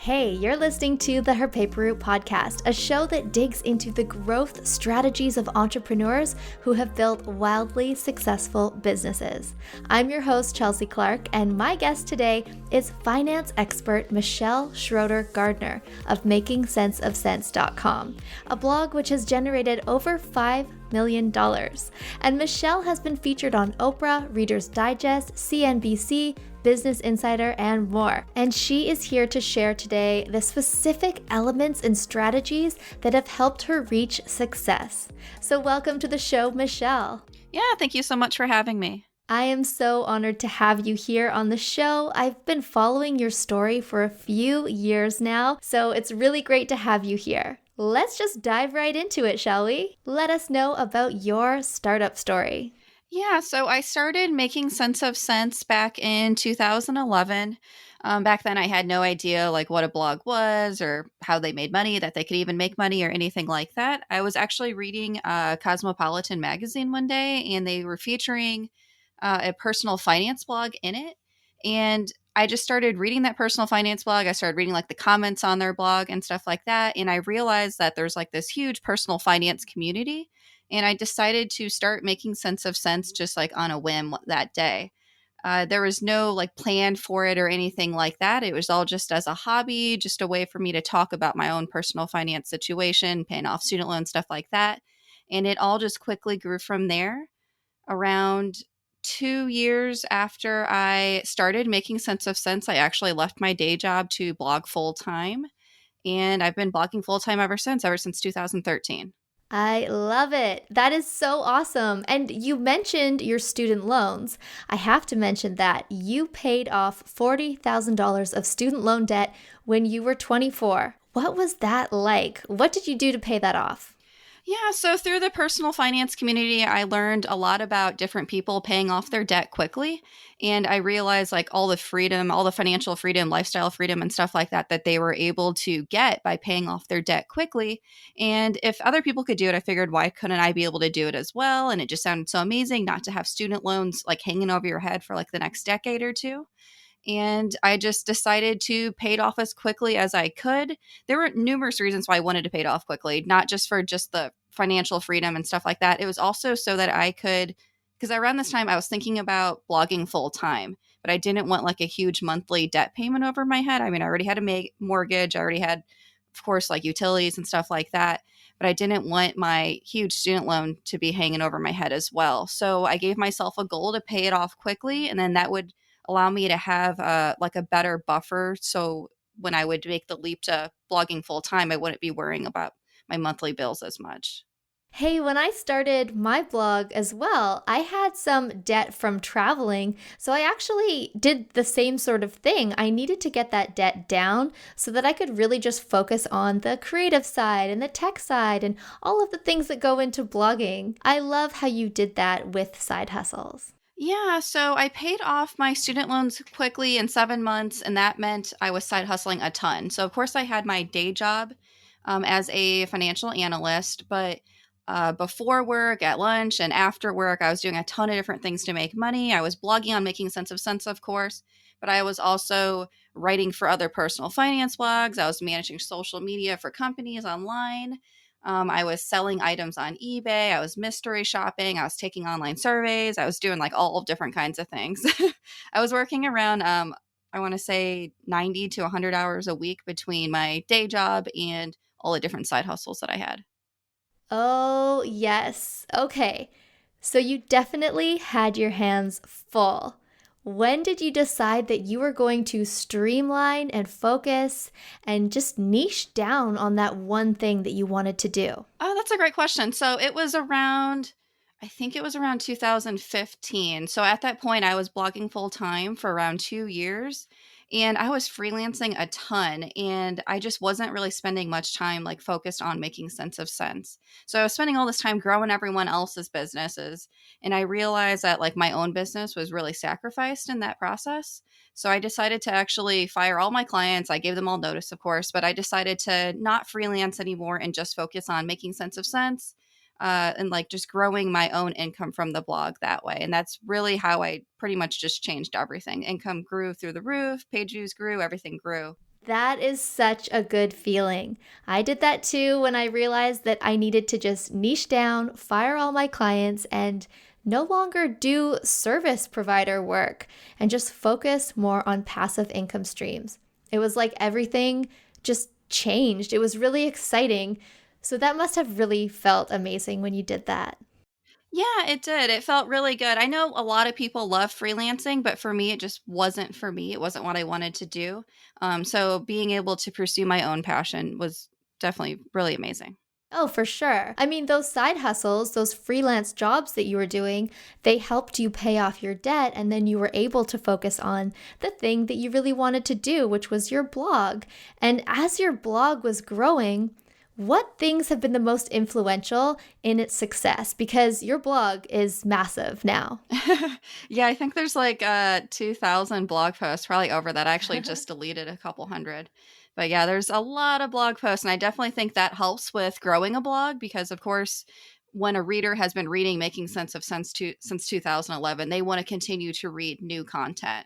Hey, you're listening to the Her Paper Route podcast, a show that digs into the growth strategies of entrepreneurs who have built wildly successful businesses. I'm your host, Chelsea Clark, and my guest today is finance expert Michelle Schroeder Gardner of MakingSenseOfCents.com, a blog which has generated over $5 million. And Michelle has been featured on Oprah, Reader's Digest, CNBC, Business Insider, and more. And she is here to share today the specific elements and strategies that have helped her reach success. So welcome to the show, Michelle. Yeah, thank you so much for having me. I am so honored to have you here on the show. I've been following your story for a few years now, so it's really great to have you here. Let's just dive right into it, shall we? Let us know about your startup story. Yeah, so I started Making Sense of Cents back in 2011. Back then, I had no idea what a blog was or how they made money, that they could even make money or anything like that. I was actually reading Cosmopolitan magazine one day, and they were featuring a personal finance blog in it. And I just started reading that personal finance blog. I started reading the comments on their blog and stuff like that. And I realized that there's this huge personal finance community. And I decided to start Making Sense of Cents just on a whim that day. There was no plan for it or anything like that. It was all just as a hobby, just a way for me to talk about my own personal finance situation, paying off student loans, stuff like that. And it all just quickly grew from there. Around 2 years after I started Making Sense of Cents, I actually left my day job to blog full time. And I've been blogging full time ever since 2013. I love it. That is so awesome. And you mentioned your student loans. I have to mention that you paid off $40,000 of student loan debt when you were 24. What was that like? What did you do to pay that off? Yeah, so through the personal finance community, I learned a lot about different people paying off their debt quickly. And I realized all the freedom, all the financial freedom, lifestyle freedom, and stuff like that, that they were able to get by paying off their debt quickly. And if other people could do it, I figured, why couldn't I be able to do it as well? And it just sounded so amazing not to have student loans hanging over your head for the next decade or two. And I just decided to pay it off as quickly as I could. There were numerous reasons why I wanted to pay it off quickly, not just for just the financial freedom and stuff like that. It was also so that I could, because around this time I was thinking about blogging full time, but I didn't want a huge monthly debt payment over my head. I mean, I already had a mortgage. I already had, of course, utilities and stuff like that. But I didn't want my huge student loan to be hanging over my head as well. So I gave myself a goal to pay it off quickly, and then that would allow me to have a better buffer. So when I would make the leap to blogging full time, I wouldn't be worrying about my monthly bills as much. Hey, when I started my blog as well, I had some debt from traveling. So I actually did the same sort of thing. I needed to get that debt down so that I could really just focus on the creative side and the tech side and all of the things that go into blogging. I love how you did that with side hustles. Yeah, so I paid off my student loans quickly in 7 months, and that meant I was side hustling a ton. So, of course, I had my day job as a financial analyst, but before work, at lunch, and after work, I was doing a ton of different things to make money. I was blogging on Making Sense of Cents, of course, but I was also writing for other personal finance blogs. I was managing social media for companies online. I was selling items on eBay. I was mystery shopping. I was taking online surveys. I was doing all different kinds of things. I was working around, I want to say 90 to 100 hours a week between my day job and all the different side hustles that I had. Oh, yes. Okay. So you definitely had your hands full. When did you decide that you were going to streamline and focus and just niche down on that one thing that you wanted to do? Oh, that's a great question. So it was around, I think it was around 2015. So at that point, I was blogging full time for around 2 years, and I was freelancing a ton, and I just wasn't really spending much time focused on Making Sense of Cents. So I was spending all this time growing everyone else's businesses, and I realized that my own business was really sacrificed in that process. So I decided to actually fire all my clients. I gave them all notice, of course, but I decided to not freelance anymore and just focus on Making Sense of Cents, and just growing my own income from the blog that way. And that's really how I pretty much just changed everything. Income grew through the roof, page views grew, everything grew. That is such a good feeling. I did that too when I realized that I needed to just niche down, fire all my clients, and no longer do service provider work and just focus more on passive income streams. It was like everything just changed. It was really exciting. So that must have really felt amazing when you did that. Yeah, it did. It felt really good. I know a lot of people love freelancing, but for me, it just wasn't for me. It wasn't what I wanted to do. So being able to pursue my own passion was definitely really amazing. Oh, for sure. I mean, those side hustles, those freelance jobs that you were doing, they helped you pay off your debt, and then you were able to focus on the thing that you really wanted to do, which was your blog. And as your blog was growing, what things have been the most influential in its success? Because your blog is massive now. Yeah, I think there's like 2,000 blog posts, probably over that. I actually just deleted a couple hundred. But yeah, there's a lot of blog posts. And I definitely think that helps with growing a blog because, of course, when a reader has been reading Making Sense of Sense since 2011, they want to continue to read new content.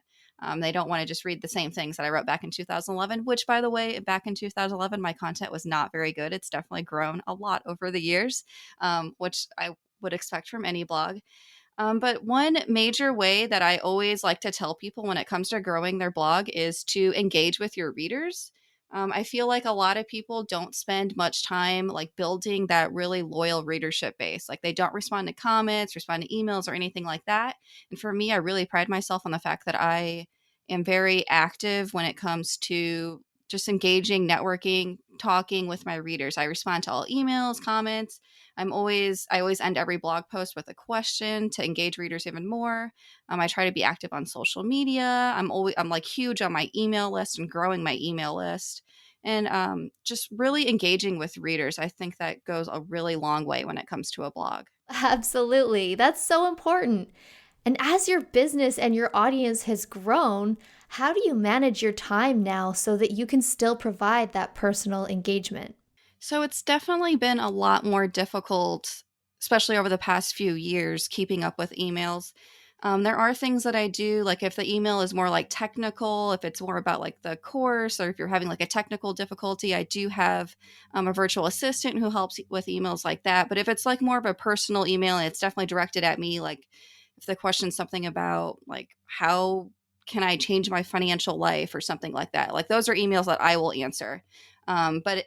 They don't want to just read the same things that I wrote back in 2011, which, by the way, back in 2011, my content was not very good. It's definitely grown a lot over the years, which I would expect from any blog. But one major way that I always like to tell people when it comes to growing their blog is to engage with your readers. I feel like a lot of people don't spend much time like building that really loyal readership base. Like they don't respond to comments, respond to emails, or anything like that. And for me, I really pride myself on the fact that I am very active when it comes to just engaging, networking, talking with my readers. I respond to all emails, comments. I always end every blog post with a question to engage readers even more. I try to be active on social media. I'm like huge on my email list and growing my email list, and just really engaging with readers. I think that goes a really long way when it comes to a blog. Absolutely. That's so important. And as your business and your audience has grown, how do you manage your time now so that you can still provide that personal engagement? So it's definitely been a lot more difficult, especially over the past few years, keeping up with emails. There are things that I do, like if the email is more like technical, if it's more about like the course, or if you're having like a technical difficulty, I do have a virtual assistant who helps with emails like that. But if it's like more of a personal email and it's definitely directed at me, like if the question's something about like how can I change my financial life or something like that, like those are emails that I will answer.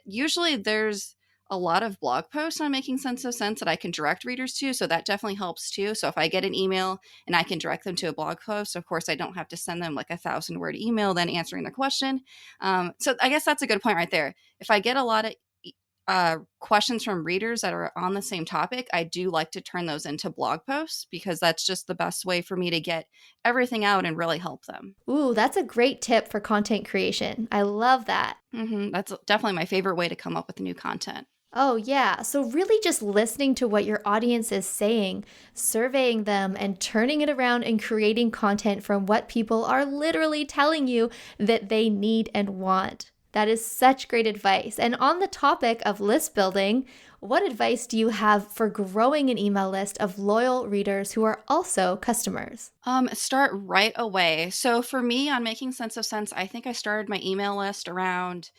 Usually there's a lot of blog posts on Making Sense of Sense that I can direct readers to. So that definitely helps too. So if I get an email and I can direct them to a blog post, of course, I don't have to send them like 1,000-word email, then answering the question. So I guess that's a good point right there. If I get a lot of questions from readers that are on the same topic, I do like to turn those into blog posts because that's just the best way for me to get everything out and really help them. Ooh, that's a great tip for content creation. I love that. That's definitely my favorite way to come up with new content. Oh, yeah. So, really, just listening to what your audience is saying, surveying them, and turning it around and creating content from what people are literally telling you that they need and want. That is such great advice. And on the topic of list building, what advice do you have for growing an email list of loyal readers who are also customers? Start right away. So for me on Making Sense of Sense, I think I started my email list around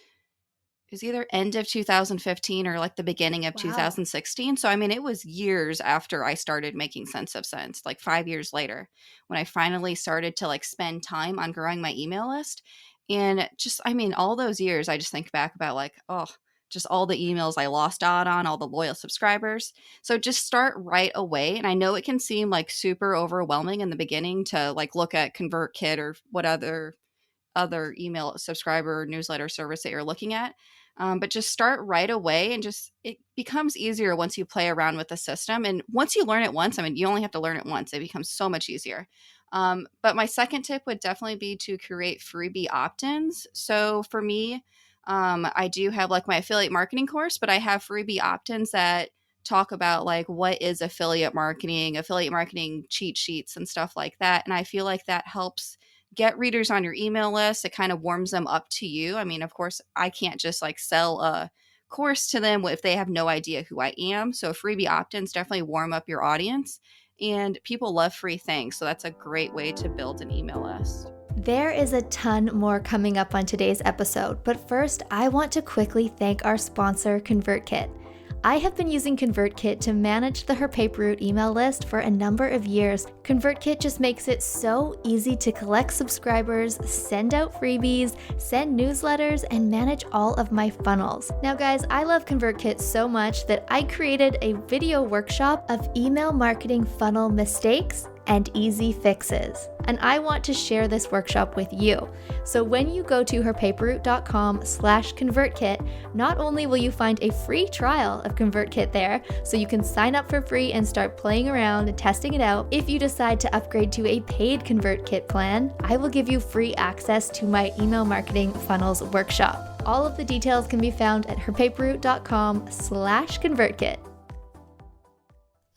it was either end of 2015 or like the beginning of Wow. 2016. So I mean, it was years after I started Making Sense of Sense, like 5 years later, when I finally started to like spend time on growing my email list. And just, I mean, all those years, I just think back about like, oh, just all the emails I lost out on, all the loyal subscribers. So just start right away. And I know it can seem like super overwhelming in the beginning to like look at ConvertKit or what other email subscriber newsletter service that you're looking at. But just start right away and just it becomes easier once you play around with the system. And once you learn it once, I mean, you only have to learn it once, it becomes so much easier. But my second tip would definitely be to create freebie opt ins. So for me, I do have like my affiliate marketing course, but I have freebie opt ins that talk about like what is affiliate marketing cheat sheets and stuff like that. And I feel like that helps get readers on your email list. It kind of warms them up to you. I mean, of course, I can't just like sell a course to them if they have no idea who I am. So freebie opt-ins definitely warm up your audience. And people love free things. So that's a great way to build an email list. There is a ton more coming up on today's episode, but first, I want to quickly thank our sponsor, ConvertKit. I have been using ConvertKit to manage the HerPaperRoute email list for a number of years. ConvertKit just makes it so easy to collect subscribers, send out freebies, send newsletters, and manage all of my funnels. Now guys, I love ConvertKit so much that I created a video workshop of email marketing funnel mistakes and easy fixes. And I want to share this workshop with you. So when you go to herpaperroute.com/convertkit, not only will you find a free trial of ConvertKit there, so you can sign up for free and start playing around and testing it out. If you decide to upgrade to a paid ConvertKit plan, I will give you free access to my email marketing funnels workshop. All of the details can be found at herpaperroute.com/convertkit.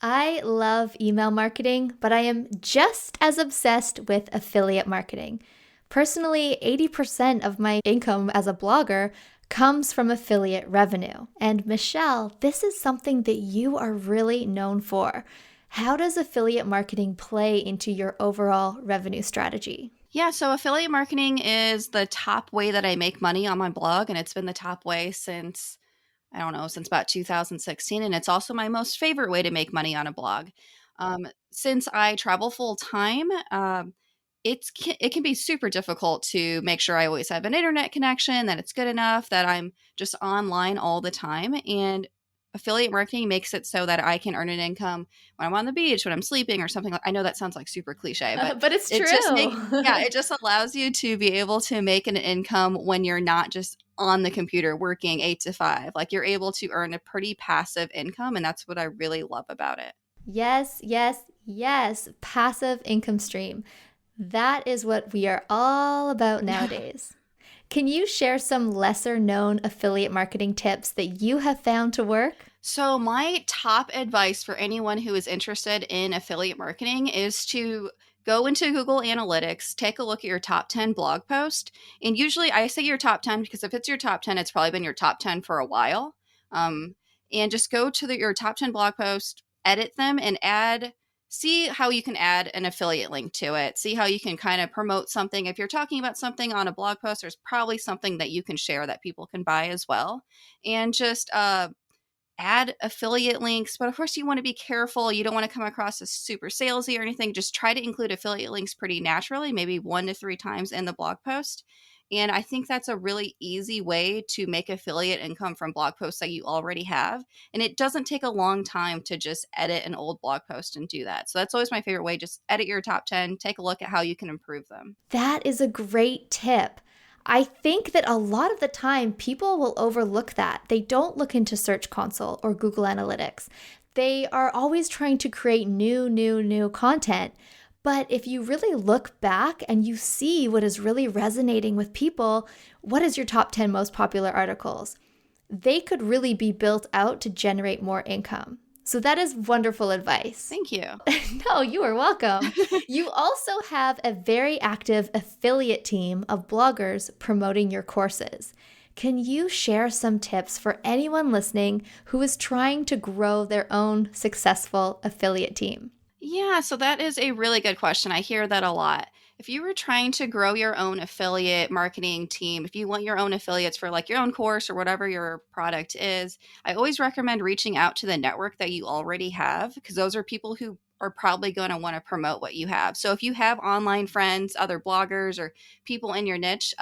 I love email marketing, but I am just as obsessed with affiliate marketing. Personally, 80% of my income as a blogger comes from affiliate revenue. And Michelle, this is something that you are really known for. How does affiliate marketing play into your overall revenue strategy? Yeah, so affiliate marketing is the top way that I make money on my blog, and it's been the top way since about 2016. And it's also my most favorite way to make money on a blog. Since I travel full time, it can be super difficult to make sure I always have an internet connection, that it's good enough, that I'm just online all the time. And affiliate marketing makes it so that I can earn an income when I'm on the beach, when I'm sleeping or something. I know that sounds like super cliche, but But it's true. it just allows you to be able to make an income when you're not just on the computer working 8 to 5. Like you're able to earn a pretty passive income, and that's what I really love about it. Yes, yes, yes. Passive income stream. That is what we are all about nowadays. Can you share some lesser known affiliate marketing tips that you have found to work? So my top advice for anyone who is interested in affiliate marketing is to go into Google Analytics, take a look at your top 10 blog posts. And usually I say your top 10 because if it's your top 10, it's probably been your top 10 for a while. And just go to your top 10 blog posts, edit them, and see how you can add an affiliate link to it. See how you can kind of promote something. If you're talking about something on a blog post, there's probably something that you can share that people can buy as well. And just add affiliate links. But of course, you want to be careful. You don't want to come across as super salesy or anything. Just try to include affiliate links pretty naturally, maybe 1 to 3 times in the blog post. And I think that's a really easy way to make affiliate income from blog posts that you already have. And it doesn't take a long time to just edit an old blog post and do that. So that's always my favorite way. Just edit your top 10, take a look at how you can improve them. That is a great tip. I think that a lot of the time people will overlook that. They don't look into Search Console or Google Analytics. They are always trying to create new content. But if you really look back and you see what is really resonating with people, what is your top 10 most popular articles? They could really be built out to generate more income. So that is wonderful advice. Thank you. No, you are welcome. You also have a very active affiliate team of bloggers promoting your courses. Can you share some tips for anyone listening who is trying to grow their own successful affiliate team? Yeah, so that is a really good question. I hear that a lot. If you were trying to grow your own affiliate marketing team, if you want your own affiliates for like your own course or whatever your product is, I always recommend reaching out to the network that you already have, because those are people who are probably going to want to promote what you have. So if you have online friends, other bloggers, or people in your niche,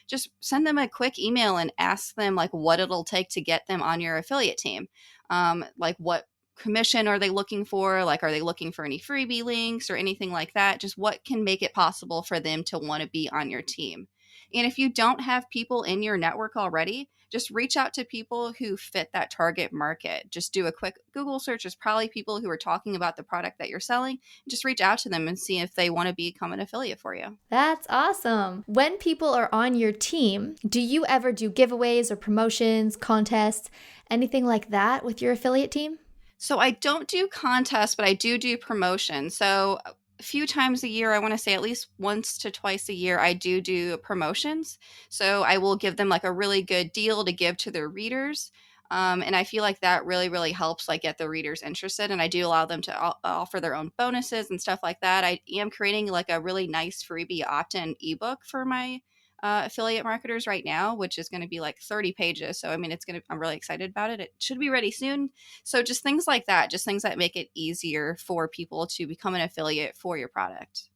just send them a quick email and ask them like what it'll take to get them on your affiliate team. Like what commission are they looking for? Like, are they looking for any freebie links or anything like that? Just what can make it possible for them to want to be on your team? And if you don't have people in your network already, just reach out to people who fit that target market. Just do a quick Google search. There's probably people who are talking about the product that you're selling. Just reach out to them and see if they want to become an affiliate for you. That's awesome. When people are on your team, do you ever do giveaways or promotions, contests, anything like that with your affiliate team? So I don't do contests, but I do promotions. So a few times a year, I want to say at least once to twice a year, I do promotions. So I will give them like a really good deal to give to their readers. And I feel like that really, really helps like get the readers interested. And I do allow them to offer their own bonuses and stuff like that. I am creating like a really nice freebie opt-in ebook for my affiliate marketers right now, which is going to be like 30 pages. So, I mean, I'm really excited about it. It should be ready soon. So just things like that, just things that make it easier for people to become an affiliate for your product.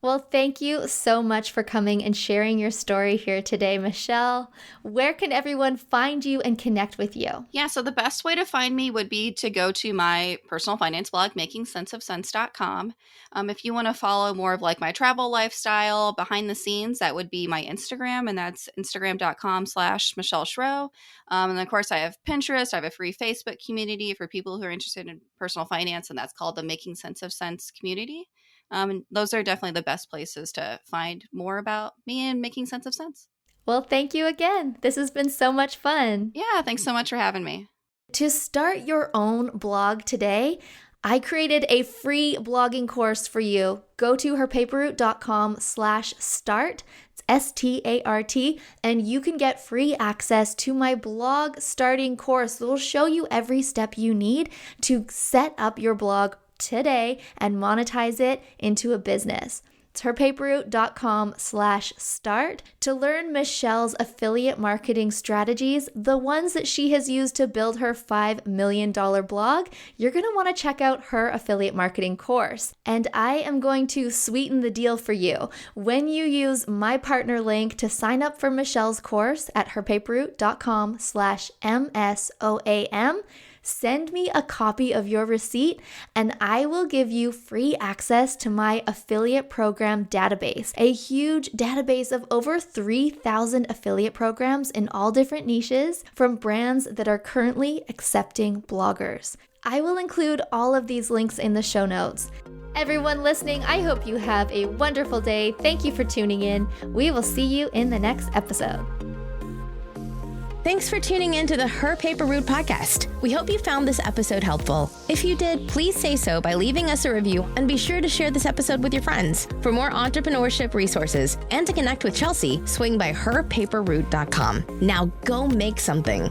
Well, thank you so much for coming and sharing your story here today, Michelle. Where can everyone find you and connect with you? Yeah, so the best way to find me would be to go to my personal finance blog, makingsenseofsense.com. If you want to follow more of like my travel lifestyle behind the scenes, that would be my Instagram, and that's instagram.com/Michelle Schroe. And of course, I have Pinterest. I have a free Facebook community for people who are interested in personal finance, and that's called the Making Sense of Sense community. And those are definitely the best places to find more about me and Making Sense of Sense. Well, thank you again. This has been so much fun. Yeah, thanks so much for having me. To start your own blog today, I created a free blogging course for you. Go to herpaperroute.com/start. It's START, and you can get free access to my blog starting course that will show you every step you need to set up your blog today and monetize it into a business. It's herpaperroute.com/start to learn Michelle's affiliate marketing strategies, the ones that she has used to build her $5 million blog. You're going to want to check out her affiliate marketing course. And I am going to sweeten the deal for you. When you use my partner link to sign up for Michelle's course at herpaperroute.com/MSOAM, send me a copy of your receipt and I will give you free access to my affiliate program database, a huge database of over 3,000 affiliate programs in all different niches from brands that are currently accepting bloggers. I will include all of these links in the show notes. Everyone listening, I hope you have a wonderful day. Thank you for tuning in. We will see you in the next episode. Thanks for tuning in to the Her Paper Route podcast. We hope you found this episode helpful. If you did, please say so by leaving us a review and be sure to share this episode with your friends. For more entrepreneurship resources and to connect with Chelsea, swing by herpaperroute.com. Now go make something.